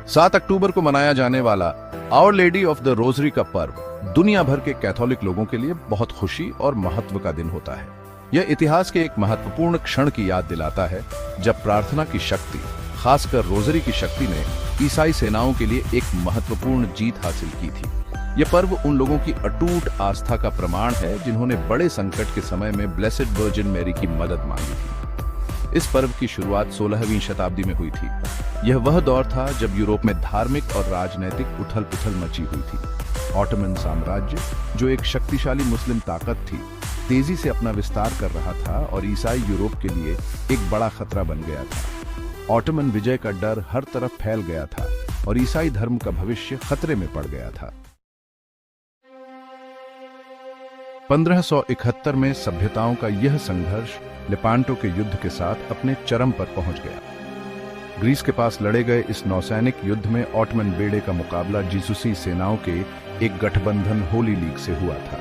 7 अक्टूबर को मनाया जाने वाला Our Lady of the Rosary का पर्व दुनिया भर के कैथोलिक लोगों के लिए बहुत खुशी और महत्व का दिन होता है। यह इतिहास के एक महत्वपूर्ण क्षण की याद दिलाता है जब प्रार्थना की शक्ति, खासकर रोजरी की शक्ति ने ईसाई सेनाओं के लिए एक महत्वपूर्ण जीत हासिल की थी। यह पर्व उन लोगों की अटूट आस्था का प्रमाण है जिन्होंने बड़े संकट के समय में ब्लेसेड वर्जिन मैरी की मदद मांगी थी। इस पर्व की शुरुआत 16वीं शताब्दी में हुई थी। यह वह दौर था जब यूरोप में धार्मिक और राजनैतिक उथल-पुथल मची हुई थी। ऑटोमन साम्राज्य, जो एक शक्तिशाली मुस्लिम ताकत थी, तेजी से अपना विस्तार कर रहा था और ईसाई यूरोप के लिए एक बड़ा खतरा बन गया था। ऑटोमन विजय का डर हर तरफ फैल गया था और ईसाई धर्म का भविष्य खतरे में पड़ गया था। 1571 में सभ्यताओं का यह संघर्ष लेपांटो के युद्ध के साथ अपने चरम पर पहुंच गया। ग्रीस के पास लड़े गए इस नौसैनिक युद्ध में ऑटोमन बेड़े का मुकाबला जिसूसी सेनाओं के एक गठबंधन होली लीग से हुआ था।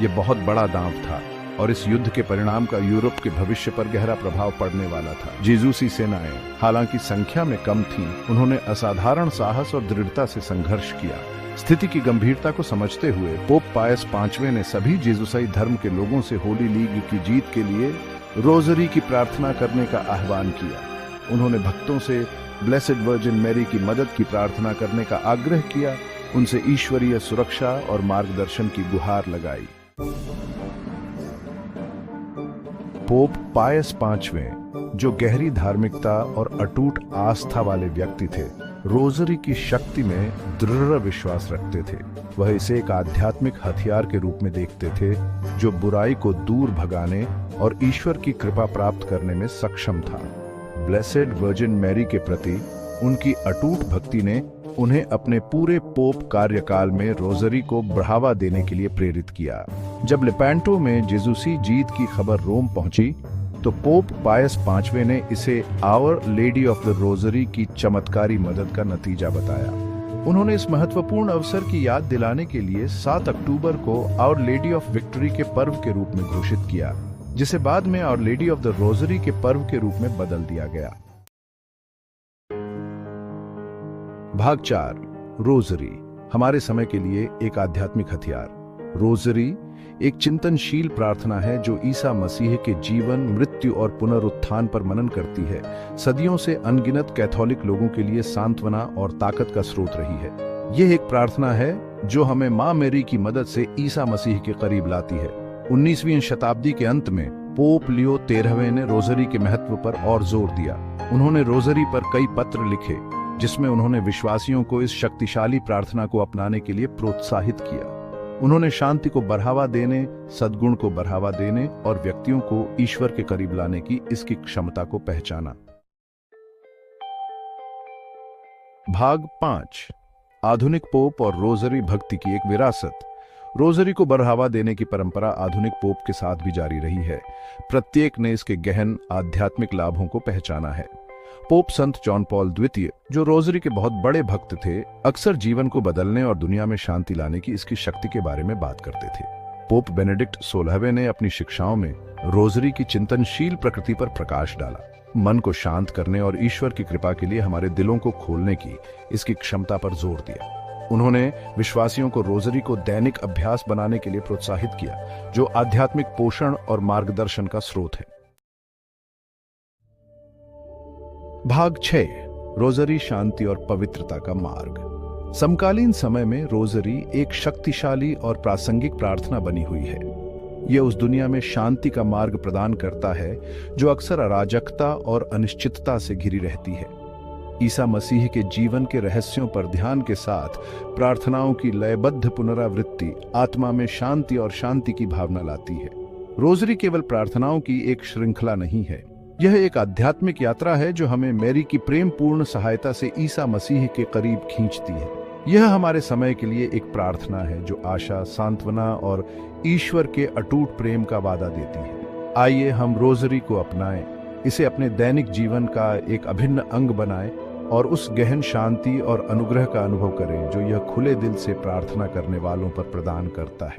यह बहुत बड़ा दांव था और इस युद्ध के परिणाम का यूरोप के भविष्य पर गहरा प्रभाव पड़ने वाला था। जिसूसी सेनाएं हालांकि संख्या में कम थीं, उन्होंने असाधारण साहस और दृढ़ता से संघर्ष किया। स्थिति की गंभीरता को समझते हुए पोप पायस पांचवें ने सभी जिसूसी धर्म के लोगों से होली लीग की जीत के लिए रोजरी की प्रार्थना करने का आह्वान किया। उन्होंने भक्तों से ब्लेसेड वर्जिन मैरी की मदद की प्रार्थना करने का आग्रह किया, उनसे ईश्वरीय सुरक्षा और मार्गदर्शन की गुहार लगाई। पोप पायस पांचवें, जो गहरी धार्मिकता और अटूट आस्था वाले व्यक्ति थे, रोजरी की शक्ति में दृढ़ विश्वास रखते थे। वह इसे एक आध्यात्मिक हथियार के रूप में देखते थे जो बुराई को दूर भगाने और ईश्वर की कृपा प्राप्त करने में सक्षम था। ब्लेसेड वर्जिन मैरी के प्रति उनकी अटूट भक्ति ने उन्हें अपने पूरे पोप कार्यकाल में रोजरी को बढ़ावा देने के लिए प्रेरित किया। जब लेपांटो में जिसूसी जीत की खबर रोम पहुंची तो पोप पायस पांचवें ने इसे Our Lady of the Rosary की चमत्कारी मदद का नतीजा बताया। उन्होंने इस महत्वपूर्ण अवसर की याद दिलाने के लिए 7 अक्टूबर को आवर लेडी ऑफ विक्ट्री के पर्व के रूप में घोषित किया, जिसे बाद में Our Lady of the Rosary के पर्व के रूप में बदल दिया गया। भाग 4, रोजरी, हमारे समय के लिए एक आध्यात्मिक हथियार। रोजरी एक चिंतनशील प्रार्थना है जो ईसा मसीह के जीवन, मृत्यु और पुनरुत्थान पर मनन करती है। सदियों से अनगिनत कैथोलिक लोगों के लिए सांत्वना और ताकत का स्रोत रही है। यह एक प्रार्थना है जो हमें मां मैरी की मदद से ईसा मसीह के करीब लाती है। 19वीं शताब्दी के अंत में पोप लियो 13वें ने रोजरी के महत्व पर और जोर दिया। उन्होंने रोजरी पर कई पत्र लिखे जिसमें उन्होंने विश्वासियों को इस शक्तिशाली प्रार्थना को अपनाने के लिए प्रोत्साहित किया। उन्होंने शांति को बढ़ावा देने, सद्गुण को बढ़ावा देने और व्यक्तियों को ईश्वर के करीब लाने की इसकी क्षमता को पहचाना। भाग 5, आधुनिक पोप और रोजरी भक्ति की एक विरासत। रोजरी को बढ़ावा देने की परंपरा आधुनिक पोप के साथ भी जारी रही है। प्रत्येक ने इसके गहन आध्यात्मिक लाभों को पहचाना है। पोप संत जॉन पॉल द्वितीय, जो रोजरी के बहुत बड़े भक्त थे, अक्सर जीवन को बदलने और दुनिया में शांति लाने की इसकी शक्ति के बारे में बात करते थे। पोप बेनेडिक्ट 16वें ने अपनी शिक्षाओं में रोजरी की चिंतनशील प्रकृति पर प्रकाश डाला। मन को शांत करने और ईश्वर की कृपा के लिए हमारे दिलों को खोलने की इसकी क्षमता पर जोर दिया। उन्होंने विश्वासियों को रोजरी को दैनिक अभ्यास बनाने के लिए प्रोत्साहित किया, जो आध्यात्मिक पोषण और मार्गदर्शन का स्रोत है। भाग 6, रोजरी, शांति और पवित्रता का मार्ग। समकालीन समय में रोजरी एक शक्तिशाली और प्रासंगिक प्रार्थना बनी हुई है। यह उस दुनिया में शांति का मार्ग प्रदान करता है जो अक्सर अराजकता और अनिश्चितता से घिरी रहती है। ईसा मसीह के जीवन के रहस्यों पर ध्यान के साथ प्रार्थनाओं की लयबद्ध पुनरावृत्ति आत्मा में शांति और शांति की भावना लाती है। रोजरी केवल प्रार्थनाओं की एक श्रृंखला नहीं है, यह एक आध्यात्मिक यात्रा है जो हमें मैरी की प्रेम पूर्ण सहायता से ईसा मसीह के करीब खींचती है। यह हमारे समय के लिए एक प्रार्थना है जो आशा, सांत्वना और ईश्वर के अटूट प्रेम का वादा देती है। आइए हम रोजरी को अपनाएं, इसे अपने दैनिक जीवन का एक अभिन्न अंग बनाएं और उस गहन शांति और अनुग्रह का अनुभव करें जो यह खुले दिल से प्रार्थना करने वालों पर प्रदान करता है।